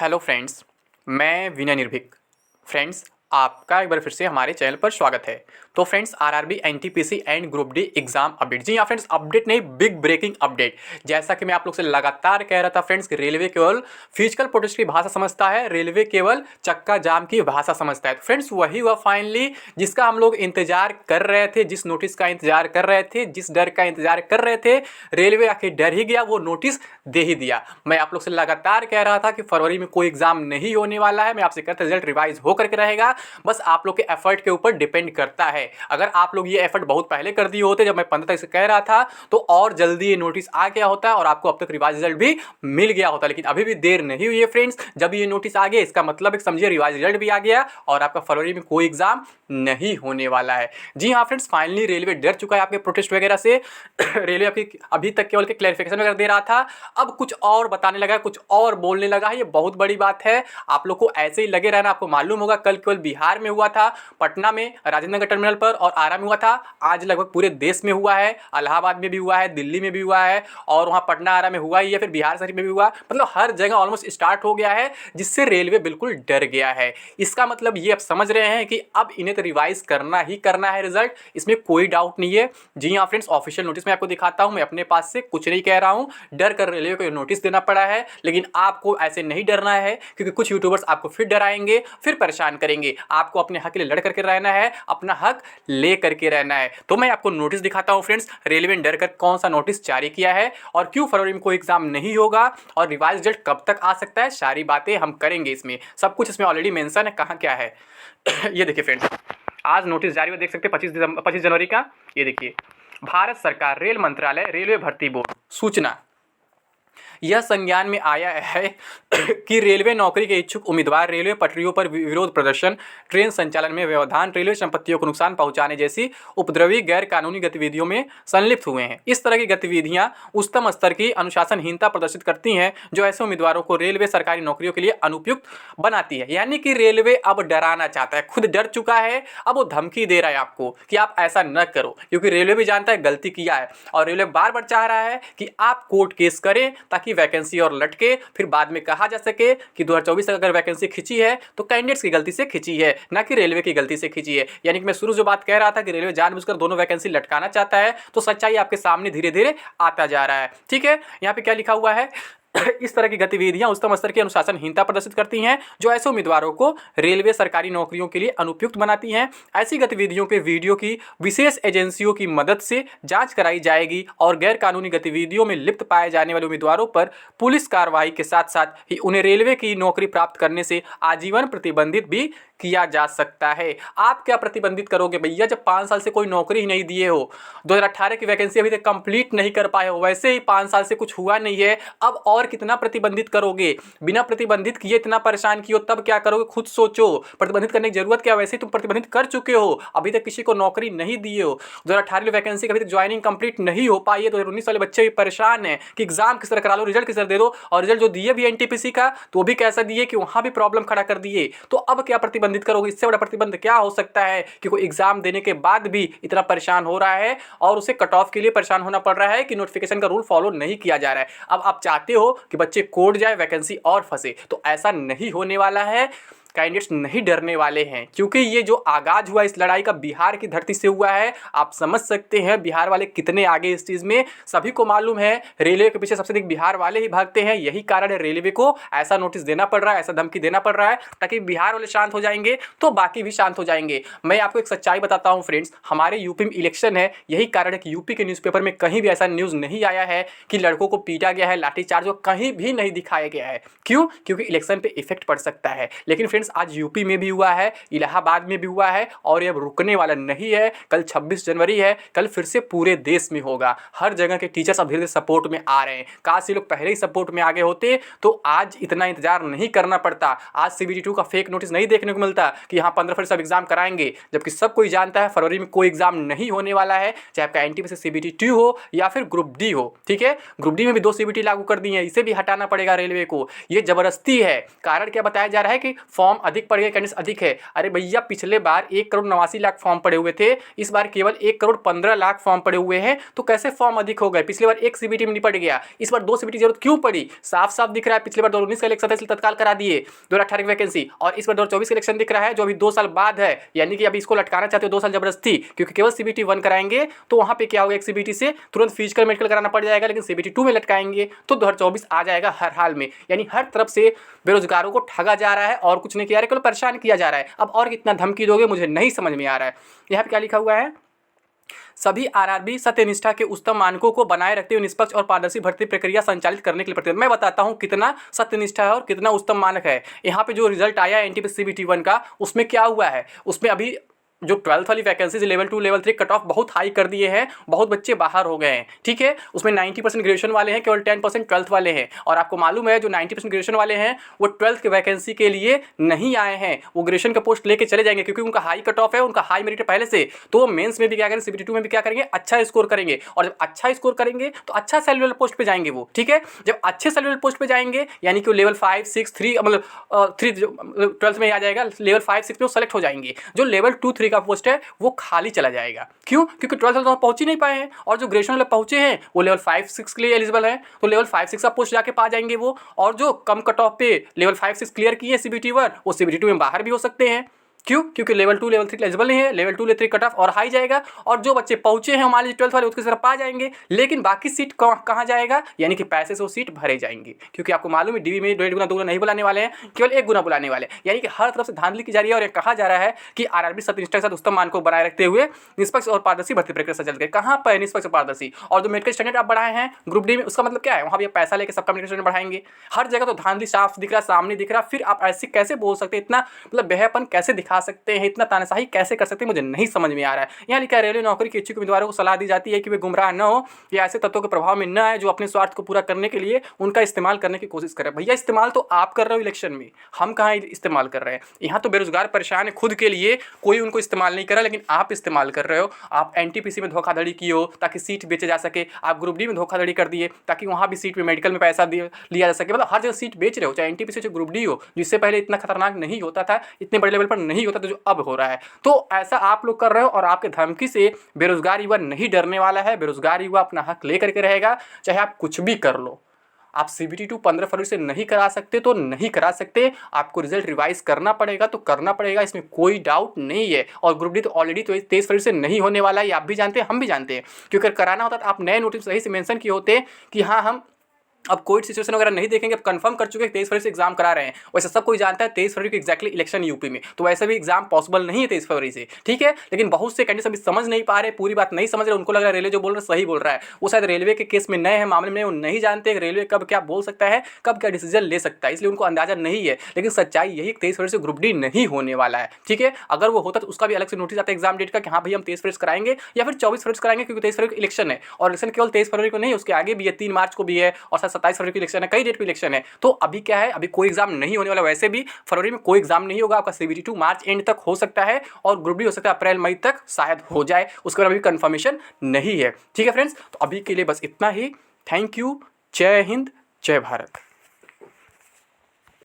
Hello friends, मैं विनय निर्भीक। Friends, आपका एक बार फिर से हमारे चैनल पर स्वागत है। तो friends, RRB, NTPC and group D exam update. जी हाँ फ्रेंड्स, अपडेट नहीं, बिग ब्रेकिंग अपडेट। जैसा कि मैं आप लोग से लगातार कह रहा था फ्रेंड्स कि रेलवे केवल फिजिकल प्रोटेस्ट की भाषा समझता है, रेलवे केवल चक्का जाम की भाषा समझता है। तो फ्रेंड्स, वही हुआ फाइनली जिसका हम लोग इंतजार कर रहे थे, जिस नोटिस का इंतजार कर रहे थे, जिस डर का इंतजार कर रहे थे, रेलवे आखिर डर ही गया, वो नोटिस दे ही दिया। मैं आप लोग से लगातार कह रहा था कि फरवरी में कोई एग्जाम नहीं होने वाला है। मैं आपसे कहता रिजल्ट रिवाइज होकर के रहेगा, बस आप लोग के एफर्ट के ऊपर डिपेंड करता है। अगर आप लोग ये एफर्ट बहुत पहले कर दिए होते, जब मैं 15 तारीख से कह रहा था, तो और जल्दी ये नोटिस आ गया होता और आपको अब तक रिवाइज रिजल्ट भी मिल गया होता। लेकिन अभी भी देर नहीं हुई है फ्रेंड्स। जब ये नोटिस आ गया, इसका मतलब एक समझिए रिवाइज रिजल्ट भी आ गया और आपका फरवरी में कोई एग्जाम नहीं होने वाला है। जी हाँ फ्रेंड्स, फाइनली रेलवे डर चुका है आपके प्रोटेस्ट वगैरह से। रेलवे आपकी अभी तक केवल के क्लैरिफिकेशन वगैरह दे रहा था, अब कुछ और बताने लगा, कुछ और बोलने लगा है। ये बहुत बड़ी बात है। आप लोग को ऐसे ही लगे रहना। आपको मालूम होगा कल केवल बिहार में हुआ था, पटना में राजेंद्र नगर टर्मिनल पर और आरा में हुआ था। आज लगभग पूरे देश में हुआ है, इलाहाबाद में भी हुआ है, दिल्ली में भी हुआ है और वहाँ पटना आरा में हुआ ही है, फिर बिहार शरीफ में भी हुआ। मतलब हर जगह ऑलमोस्ट स्टार्ट हो गया है, जिससे रेलवे बिल्कुल डर गया है। इसका मतलब ये आप समझ रहे हैं कि अब इन्हें तो रिवाइज करना ही करना है रिजल्ट, इसमें कोई डाउट नहीं है। जी हाँ फ्रेंड्स, ऑफिशियल नोटिस मैं आपको दिखाता हूँ। मैं अपने पास से कुछ नहीं कह रहा हूँ, डर कर रेलवे को नोटिस देना पड़ा है। लेकिन आपको ऐसे नहीं डरना है, क्योंकि कुछ यूट्यूबर्स आपको फिर डराएंगे, फिर परेशान करेंगे। आपको अपने हक के लिए लड़ करके रहना है, अपना हक ले करके रहना है। तो मैं आपको नोटिस दिखाता हूँ फ्रेंड्स, रेलवे ने डर कर कौन सा नोटिस जारी किया है और क्यों फरवरी में कोई एग्जाम नहीं होगा और रिवाइज रिजल्ट कब तक आ सकता है। सारी बातें हम करेंगे इसमें, सब कुछ इसमें ऑलरेडी मेंशन है, कहाँ क्या है। ये देखिए फ्रेंड्स, आज नोटिस जारी हुआ, देख सकते हैं 25 जनवरी का। ये देखिए, भारत सरकार रेल मंत्रालय रेलवे भर्ती बोर्ड सूचना, यह संज्ञान में आया है कि रेलवे नौकरी के इच्छुक उम्मीदवार रेलवे पटरियों पर विरोध प्रदर्शन, ट्रेन संचालन में व्यवधान, रेलवे संपत्तियों को नुकसान पहुंचाने जैसी उपद्रवी गैर कानूनी गतिविधियों में संलिप्त हुए हैं। इस तरह की गतिविधियां उच्चतम स्तर की अनुशासनहीनता प्रदर्शित करती हैं, जो ऐसे उम्मीदवारों को रेलवे सरकारी नौकरियों के लिए अनुपयुक्त बनाती है। यानी कि रेलवे अब डराना चाहता है, खुद डर चुका है, अब वो धमकी दे रहा है आपको कि आप ऐसा न करो, क्योंकि रेलवे भी जानता है गलती किया है और रेलवे बार बार चाह रहा है कि आप कोर्ट केस करें ताकि वैकेंसी और लटके, फिर बाद में कहा जा सके कि 2024 तक अगर वैकेंसी खिंची है तो कैंडिडेट्स की गलती से खिंची है, ना कि रेलवे की गलती से खिंची है। यानी कि मैं शुरू जो बात कह रहा था कि रेलवे जानबूझकर दोनों वैकेंसी लटकाना चाहता है, तो सच्चाई आपके सामने धीरे धीरे आता जा रहा है। ठीक है, यहाँ पे क्या लिखा हुआ है, इस तरह की गतिविधियां उच्चतम स्तर की अनुशासनहीनता प्रदर्शित करती हैं, जो ऐसे उम्मीदवारों को रेलवे सरकारी नौकरियों के लिए अनुपयुक्त बनाती हैं। ऐसी गतिविधियों के वीडियो की विशेष एजेंसियों की मदद से जांच कराई जाएगी और गैर कानूनी गतिविधियों में लिप्त पाए जाने वाले उम्मीदवारों पर पुलिस कार्रवाई के साथ साथ ही उन्हें रेलवे की नौकरी प्राप्त करने से आजीवन प्रतिबंधित भी किया जा सकता है। आप क्या प्रतिबंधित करोगे भैया, जब 5 साल से कोई नौकरी ही नहीं दिए हो, 2018 की वैकेंसी अभी तक कंप्लीट नहीं कर पाए हो, वैसे ही 5 साल से कुछ हुआ नहीं है, अब और कितना प्रतिबंधित करोगे। बिना प्रतिबंधित किए इतना परेशान किए हो, तब क्या करोगे खुद सोचो। प्रतिबंधित करने की जरूरत क्या, वैसे ही तुम प्रतिबंधित कर चुके हो, अभी तक किसी को नौकरी नहीं दिए हो। 2018 की वैकेंसी अभी तक ज्वाइनिंग कंप्लीट नहीं हो पाई है, 2019 वाले बच्चे भी परेशान हैं कि एग्जाम किस तरह करा लो, रिजल्ट किस तरह दे दो, और रिजल्ट जो दिए भी एनटीपीसी का तो वो भी कैसा दिए कि वहां भी प्रॉब्लम खड़ा कर दिए। तो अब क्या प्रतिबंधित करोगे, इससे बड़ा प्रतिबंध क्या हो सकता है कि कोई एग्जाम देने के बाद भी इतना परेशान हो रहा है और उसे कट ऑफ के लिए परेशान होना पड़ रहा है कि नोटिफिकेशन का रूल फॉलो नहीं किया जा रहा है। अब आप चाहते हो कि बच्चे कोर्ट जाए, वैकेंसी और फंसे, तो ऐसा नहीं होने वाला है। कैंडिडेट्स नहीं डरने वाले हैं, क्योंकि ये जो आगाज हुआ इस लड़ाई का बिहार की धरती से हुआ है। आप समझ सकते हैं बिहार वाले कितने आगे इस चीज़ में, सभी को मालूम है रेलवे के पीछे सबसे अधिक बिहार वाले ही भागते हैं। यही कारण है रेलवे को ऐसा नोटिस देना पड़ रहा है, ऐसा धमकी देना पड़ रहा है, ताकि बिहार वाले शांत हो जाएंगे तो बाकी भी शांत हो जाएंगे। मैं आपको एक सच्चाई बताता हूँ फ्रेंड्स, हमारे यूपी में इलेक्शन है, यही कारण है कि यूपी के न्यूज़पेपर में कहीं भी ऐसा न्यूज़ नहीं आया है कि लड़कों को पीटा गया है, लाठीचार्ज कहीं भी नहीं दिखाया गया है। क्यों? क्योंकि इलेक्शन पे इफेक्ट पड़ सकता है। लेकिन फ्रेंड्स, आज यूपी में भी हुआ है, इलाहाबाद में भी हुआ है और ये अब रुकने वाला नहीं है। कल 26 जनवरी है, कल फिर से पूरे देश में होगा। हर जगह के टीचर्स अब धीरे धीरे सपोर्ट में आ रहे हैं। काश ये लोग पहले ही सपोर्ट में आगे होते तो आज इतना इंतजार नहीं करना पड़ता। आज सीबीटी 2 का फेक नोटिस नहीं देखने को मिलता कि यहाँ 15 फरवरी सब एग्जाम कराएंगे, जबकि सब कोई जानता है फरवरी में कोई एग्जाम नहीं होने वाला है, चाहे आपका एनटीपीसी सीबीटी 2 हो या फिर ग्रुप डी हो। ठीक है, ग्रुप डी में भी 2 सीबीटी लागू कर दी है, इसे भी हटाना पड़ेगा रेलवे को। ये जबरदस्ती है। कारण क्या बताया जा रहा है कि फॉर्म फॉर्म अधिक पड़ गए, कैंडिडेट्स अधिक है। अरे भैया पिछले बार 1,89,00,000 फॉर्म पड़े हुए थे, इस बार केवल 1,15,00,000 फॉर्म पड़े हुए हैं, तो कैसे फॉर्म अधिक हो गए? पिछले बार एक सीबीटी में निपट गया, इस बार 2 सीबीटी जरूरत क्यों पड़ी? साफ साफ दिख रहा है पिछले बार 2019 का इलेक्शन था इसलिए तत्काल करा दिए 2018 की वैकेंसी, और इस बार 2024 का इलेक्शन दिख रहा है जो अभी 2 साल बाद है, यानी कि अभी इसको लटकाना चाहते हो 2 साल जबरदस्ती, क्योंकि केवल सीबीटी 1 कराएंगे तो वहां पे क्या होगा, एक सीबीटी से तुरंत फिजिकल मेडिकल कराना पड़ जाएगा, लेकिन सीबीटी 2 में लटकाएंगे तो 2024 आ जाएगा हर हाल में। यानी हर तरफ से बेरोजगारों को ठगा जा रहा है और कुछ नहीं किया जा रहा है, केवल परेशान किया जा रहा है। अब और कितना धमकी दोगे मुझे नहीं समझ में आ रहा है। यहाँ पे क्या लिखा हुआ है, सभी आरआरबी सत्यनिष्ठा के उच्चतम मानकों को बनाए रखते हुए निष्पक्ष और पारदर्शी भर्ती प्रक्रिया संचालित करने के लिए प्रतिबद्ध। मैं बताता हूं कितना सत्यनिष्ठा है और कितना उच्चतम मानक है। यहाँ पे जो रिजल्ट आया एनटीपीसी सीबीटी 1 का, उसमें क्या हुआ है, उसमें अभी जो 12th वाली vacancies level 2 level 3 cut off बहुत हाई कर दिए हैं, बहुत बच्चे बाहर हो गए हैं, ठीक है। उसमें 90% ग्रेजुएशन वाले हैं, केवल 10% 12th वाले हैं, और आपको मालूम है जो 90% ग्रेजुएशन वाले हैं वो 12th की वैकेंसी के लिए नहीं आए हैं, वो ग्रेजुएशन का पोस्ट लेके चले जाएंगे क्योंकि उनका हाई कट ऑफ है, उनका हाई मेरिट है पहले से, तो वो मेंस में भी क्या करेंगे, सीबीटी 2 में भी क्या करेंगे, अच्छा स्कोर करेंगे, और जब अच्छा स्कोर करेंगे तो अच्छा सैलरी वाले पोस्ट पे जाएंगे वो, ठीक है। जब अच्छे सैलरी वाले पोस्ट पे जाएंगे यानी कि लेवल 5 6 3 मतलब 3 12th में आ जाएगा, लेवल 5 6 में वो सेलेक्ट हो जाएंगे। जो लेवल 2 3 का पोस्ट है वो खाली चला जाएगा, क्यों? क्योंकि 12th तो पहुंच ही नहीं पाए हैं, और जो ग्रेजुएशन वाले पहुंचे हैं वो लेवल 5 6 के लिए एलिजिबल है, तो लेवल 5 6 का पोस्ट जाके पा जाएंगे वो, और जो कम कट ऑफ पे लेवल 5 6 क्लियर किए सीबीटी 1 वो सीबीटी 2 में बाहर भी हो सकते हैं। क्यों? क्योंकि लेवल 2 लेवल 3 एलिजिबल नहीं है, लेवल 2 लेवल 3 कट ऑफ और हाई जाएगा, और जो बच्चे पहुंचे हैं हमारे 12th वाले उसके तरफ आ जाएंगे, लेकिन बाकी सीट कहाँ जाएगा, यानी कि पैसे से वो सीट भरे जाएंगे, क्योंकि आपको मालूम है डीवी में 1.5 गुना 2 गुना नहीं बुलाने वाले हैं, केवल 1 गुना बुलाने वाले हैं। यानी कि हर तरफ से धांधली की जा रही है, और ये कहा जा रहा है कि आरआरबी सत्यनिष्ठा के साथ उच्चतम मान को बनाए रखते हुए निष्पक्ष और पारदर्शी भर्ती प्रक्रिया संचालित करें। कहाँ पर निष्पक्ष और पारदर्शी? और जो मेडिकल स्टैंडर्ड आप बढ़ाए हैं ग्रुप डी में, उसका मतलब क्या है, वहाँ भी पैसा लेकर सबका मेडिकल स्टैंडर्ड बढ़ाएंगे। हर जगह तो धांधली साफ दिख रहा, सामने दिख रहा, फिर आप ऐसे कैसे बोल सकते हैं, इतना मतलब बेहयापन कैसे दिखा सकते हैं, इतना तानाशाही कैसे कर सकते हैं, मुझे नहीं समझ में आ रहा है। यहाँ लिखा है रेलवे नौकरी के इच्छुक उम्मीदवारों को सलाह दी जाती है कि वे गुमराह न हो या ऐसे तत्वों के प्रभाव में न आए जो अपने स्वार्थ को पूरा करने के लिए उनका इस्तेमाल करने की कोशिश करें। भैया इस्तेमाल तो आप कर रहे हो इलेक्शन में, हम कहाँ इस्तेमाल कर रहे हैं? यहाँ तो बेरोजगार परेशान है खुद के लिए, कोई उनको इस्तेमाल नहीं कर रहा, लेकिन आप इस्तेमाल कर रहे हो। आप एनटीपीसी में धोखाधड़ी की हो ताकि सीट बेचे जा सके, आप ग्रुप डी में धोखाधड़ी कर दिए ताकि वहाँ भी सीट में मेडिकल में पैसा लिया जा सके, मतलब हर जगह सीट बेच रहे हो, चाहे एनटीपीसी चाहे ग्रुप डी हो, जिससे पहले इतना खतरनाक नहीं होता था, इतने बड़े लेवल पर नहीं होता था जो अब हो रहा है। तो ऐसा आप लोग कर रहे हो, और आपके धमकी से बेरोजगार युवा नहीं डरने वाला है। बेरोजगार युवा अपना हक लेकर के रहेगा, चाहे आप कुछ भी कर लो। आप सीबीटी 2 15 फरवरी से नहीं करा सकते तो नहीं करा सकते, आपको रिजल्ट रिवाइज करना पड़ेगा तो करना पड़ेगा, इसमें कोई डाउट नहीं है। और ग्रुप डी तो ऑलरेडी 23 फरवरी से नहीं होने वाला है, आप भी जानते हैं हम भी जानते हैं, क्योंकि अगर कराना होता तो आप नए नोटिस सही से मेंशन किए होते कि हाँ हम अब कोविड सिचुएशन वगैरह नहीं देखेंगे, अब कंफर्म कर चुके हैं 23 फरवरी से एग्जाम करा रहे हैं। वैसे सब कोई जानता है 23 फरवरी को एक्जैक्टली इलेक्शन यूपी में, तो वैसे भी एग्जाम पॉसिबल नहीं है 23 फरवरी से, ठीक है। लेकिन बहुत से कैंडिडेट अभी समझ नहीं पा रहे, पूरी बात नहीं समझ रहे, उनको लग रहा है रेलवे जो बोल रहा है सही बोल रहा है। वो शायद रेलवे के केस में नए हैं, मामले में वो नहीं जानते रेलवे कब क्या बोल सकता है, कब क्या डिसीजन ले सकता है, इसलिए उनको अंदाजा नहीं है। लेकिन सच्चाई यही 23 फरवरी से ग्रुप डी नहीं होने वाला है, ठीक है। अगर वो होता तो उसका भी अलग से नोटिस आता है एग्जाम डेट का कि हाँ भाई हम 23 फरवरी कराएंगे या फिर 24 फरवरी कराएंगे, क्योंकि 23 फरवरी को इलेक्शन है, और इलेक्शन केवल 23 फरवरी को नहीं, उसके आगे भी है, 3 मार्च को भी है, और 27 फरवरी को इलेक्शन है, कई डेट पे इलेक्शन है। तो अभी क्या है, अभी कोई एग्जाम नहीं होने वाला, वैसे भी फरवरी में कोई एग्जाम नहीं होगा, आपका सीबीटी 2 मार्च एंड तक हो सकता है, और ग्रुप डी हो सकता है अप्रैल मई तक शायद हो जाए, उसके बाद अभी कंफर्मेशन नहीं है, ठीक है फ्रेंड्स। तो अभी के लिए बस इतना ही, थैंक यू, जय हिंद, जय भारत।